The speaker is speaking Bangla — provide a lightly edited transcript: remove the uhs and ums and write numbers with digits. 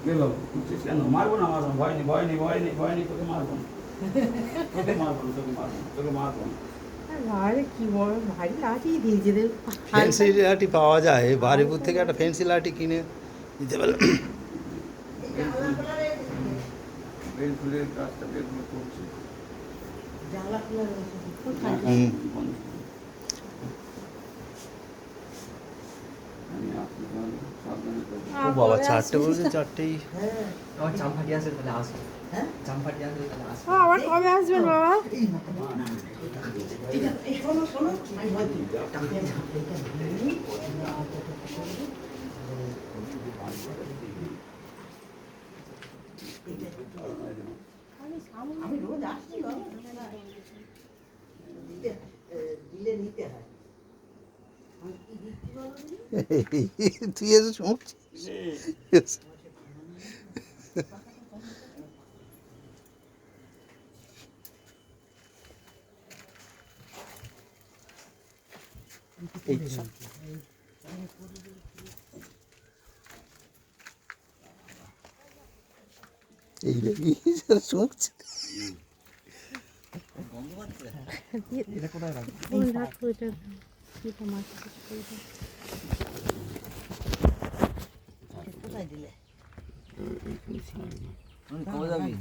বাবু উঠছিস কেন? মারবো না, মারবো না, ভয় নেই, ভয় নেই, ভয় নেই, ভয় নেই, তোকে মারবো না, তোকে মারবো না, তোকে মারবো না, তোকে মারবো না। আরে কি বড় ভারী লাঠি দিয়েছে রে। ফেন্সি লাঠি পাওয়া যায়, বারিপুর থেকে একটা ফেন্সি লাঠি কিনে দিতে পারলাম। বেল ফুলের কাজটা বেলগুলো করছে। জানলা খোলা রয়েছে। বন্ধ। আমি আপনি সাবধানে করবো। ও বাবা, 4টে বলছে, 4টেই। হ্যাঁ। আমার জাম ফাটিয়ে আসবে তাহলে আসবে। হ্যাঁ? জাম ফাটিয়ে আসবে তাহলে আসবে। আবার কবে আসবেন বাবা? এই শোনো শোনো আমি বলছি আমি রোজ আসছি বাবা। দিলে নিতে হয়। আমি কি দিচ্ছি বলো দেখি? তুই এসে শুনছিস? এই দেখি শুনছি। এটা কোথায় রাখবো? কোথায় দিলে? কবে যাবি?